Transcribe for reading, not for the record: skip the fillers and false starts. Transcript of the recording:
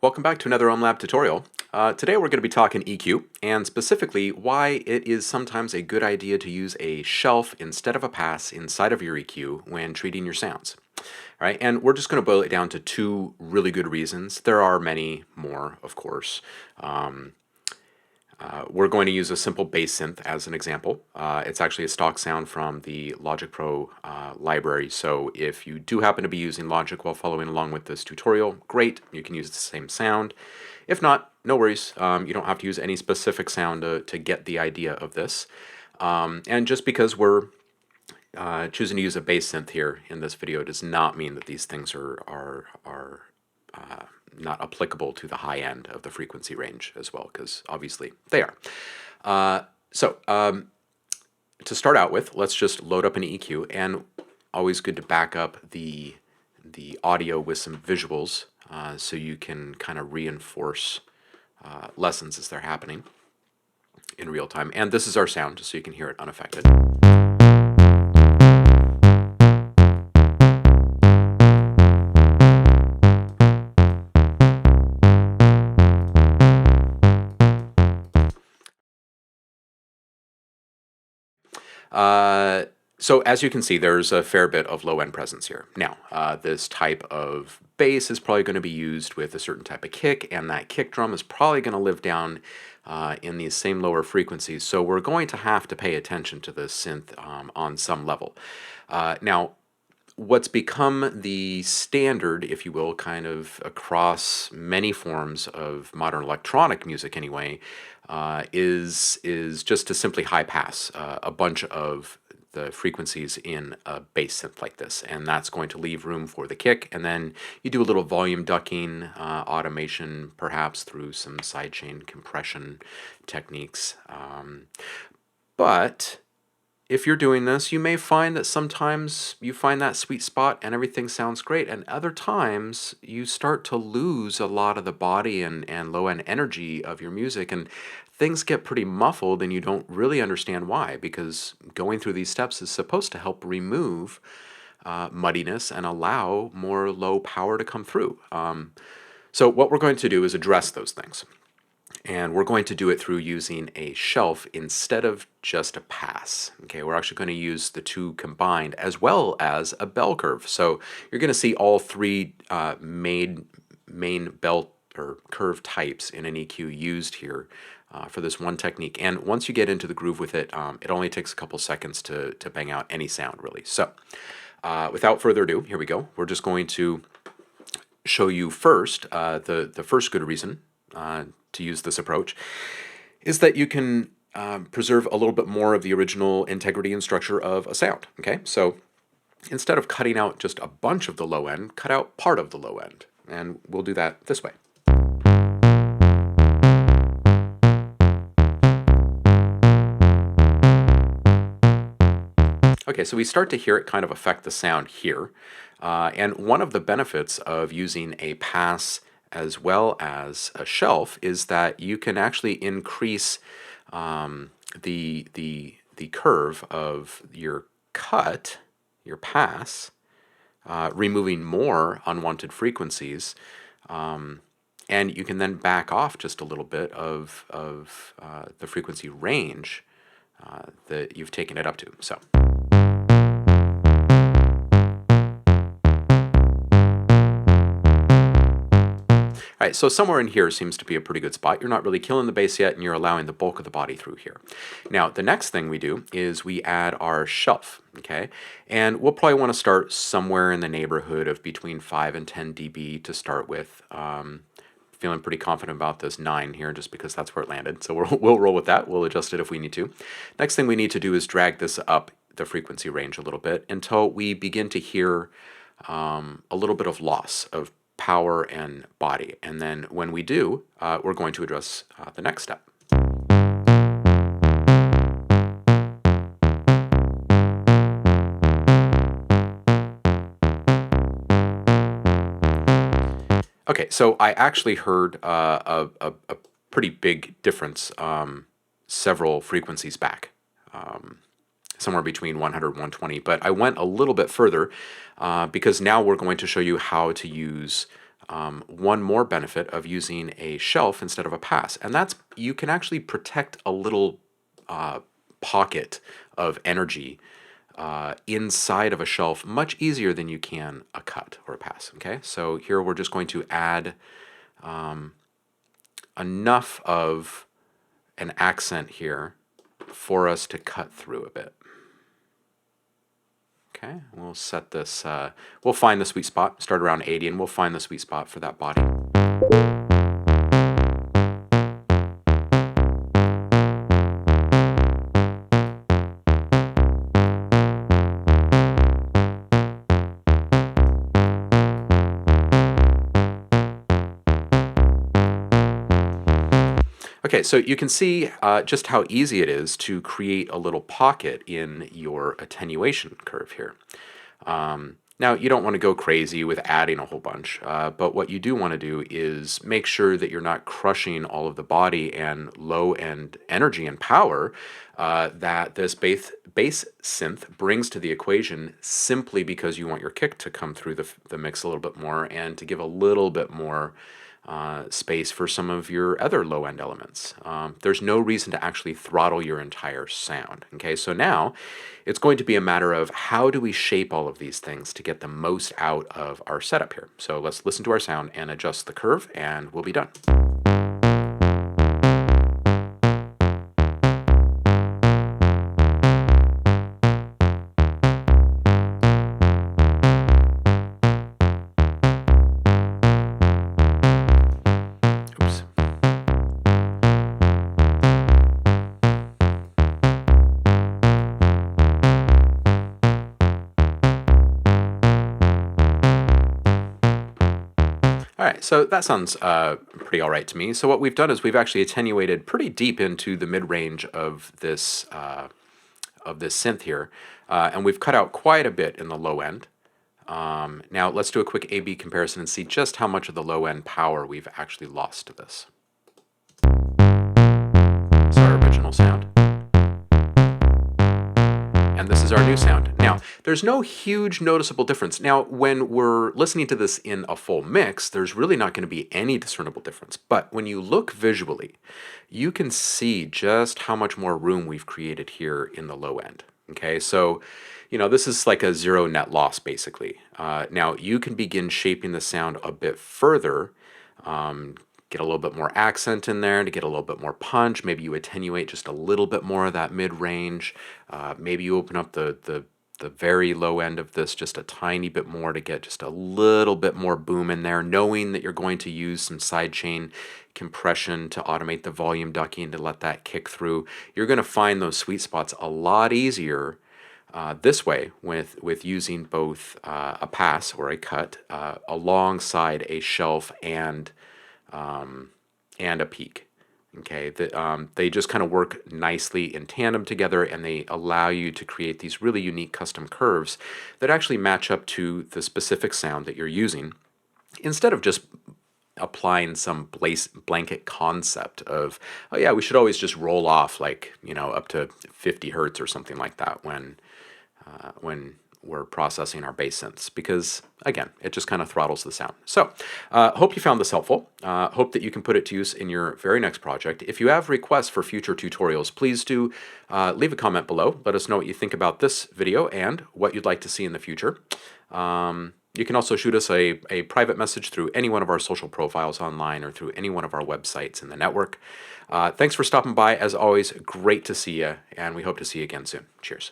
Welcome back to another OMLab tutorial. Today we're going to be talking EQ, and specifically why it is sometimes a good idea to use a shelf instead of a pass inside of your EQ when treating your sounds. All right, and we're just going to boil it down to two really good reasons. There are many more, of course. We're going to use a simple bass synth as an example. It's actually a stock sound from the Logic Pro library, so if you do happen to be using Logic while following along with this tutorial, great, you can use the same sound. If not, no worries, you don't have to use any specific sound to get the idea of this. And just because we're choosing to use a bass synth here in this video does not mean that these things are not applicable to the high end of the frequency range as well, because obviously they are. To start out with, let's just load up an EQ, and always good to back up the audio with some visuals so you can kind of reinforce lessons as they're happening in real time. And this is our sound, just so you can hear it unaffected. So as you can see, there's a fair bit of low-end presence here. Now, this type of bass is probably going to be used with a certain type of kick, and that kick drum is probably going to live down in these same lower frequencies. So we're going to have to pay attention to this synth on some level. Now, what's become the standard, if you will, kind of across many forms of modern electronic music anyway, is just to simply high pass a bunch of the frequencies in a bass synth like this, and that's going to leave room for the kick, and then you do a little volume ducking, automation, perhaps through some sidechain compression techniques. But if you're doing this, you may find that sometimes you find that sweet spot and everything sounds great, and other times you start to lose a lot of the body and low-end energy of your music, and things get pretty muffled and you don't really understand why, because going through these steps is supposed to help remove muddiness and allow more low power to come through. So what we're going to do is address those things. And we're going to do it through using a shelf instead of just a pass. Okay, we're actually going to use the two combined as well as a bell curve. So you're going to see all three main bell or curve types in an EQ used here for this one technique. And once you get into the groove with it, it only takes a couple seconds to bang out any sound, really. So without further ado, here we go. We're just going to show you first the first good reason to use this approach is that you can preserve a little bit more of the original integrity and structure of a sound. Okay, so instead of cutting out just a bunch of the low end, cut out part of the low end, and we'll do that this way. Okay, so we start to hear it kind of affect the sound here, and one of the benefits of using a pass as well as a shelf is that you can actually increase the curve of your cut, your pass, removing more unwanted frequencies, and you can then back off just a little bit of the frequency range that you've taken it up to. So. All right, so somewhere in here seems to be a pretty good spot. You're not really killing the bass yet, and you're allowing the bulk of the body through here. Now, the next thing we do is we add our shelf, okay? And we'll probably want to start somewhere in the neighborhood of between 5 and 10 dB to start with. Feeling pretty confident about this 9 here just because that's where it landed. So we'll roll with that. We'll adjust it if we need to. Next thing we need to do is drag this up the frequency range a little bit until we begin to hear a little bit of loss of power and body. And then when we do, we're going to address the next step. Okay, so I actually heard a pretty big difference several frequencies back. Somewhere between 100 and 120, but I went a little bit further because now we're going to show you how to use one more benefit of using a shelf instead of a pass, and that's you can actually protect a little pocket of energy inside of a shelf much easier than you can a cut or a pass. Okay, so here we're just going to add enough of an accent here for us to cut through a bit. Okay, we'll set this, we'll find the sweet spot, start around 80, and we'll find the sweet spot for that body. Okay, so you can see just how easy it is to create a little pocket in your attenuation curve here. Now, you don't want to go crazy with adding a whole bunch, but what you do want to do is make sure that you're not crushing all of the body and low-end energy and power that this bass synth brings to the equation simply because you want your kick to come through the mix a little bit more and to give a little bit more space for some of your other low-end elements. There's no reason to actually throttle your entire sound. Okay, so now it's going to be a matter of how do we shape all of these things to get the most out of our setup here. So let's listen to our sound and adjust the curve, and we'll be done. Oops. All right, so that sounds pretty all right to me. So what we've done is we've actually attenuated pretty deep into the mid-range of this synth here, and we've cut out quite a bit in the low end. Now let's do a quick A/B comparison and see just how much of the low end power we've actually lost to this. This is our original sound. And this is our new sound. Now, there's no huge noticeable difference. Now, when we're listening to this in a full mix, there's really not going to be any discernible difference. But when you look visually, you can see just how much more room we've created here in the low end. Okay, so, this is like a zero net loss, basically. Now, you can begin shaping the sound a bit further, get a little bit more accent in there to get a little bit more punch. Maybe you attenuate just a little bit more of that mid-range. Maybe you open up the very low end of this just a tiny bit more to get just a little bit more boom in there, knowing that you're going to use some sidechain compression to automate the volume ducking to let that kick through. You're going to find those sweet spots a lot easier this way with using both a pass or a cut alongside a shelf and a peak. Okay, they just kind of work nicely in tandem together, and they allow you to create these really unique custom curves that actually match up to the specific sound that you're using, instead of just applying some blanket concept of, oh yeah, we should always just roll off like, up to 50 hertz or something like that when we're processing our bass synths, because again, it just kind of throttles the sound. So hope you found this helpful. Hope that you can put it to use in your very next project. If you have requests for future tutorials, please do leave a comment below. Let us know what you think about this video and what you'd like to see in the future. You can also shoot us a private message through any one of our social profiles online or through any one of our websites in the network. Thanks for stopping by. As always, great to see you, and we hope to see you again soon. Cheers.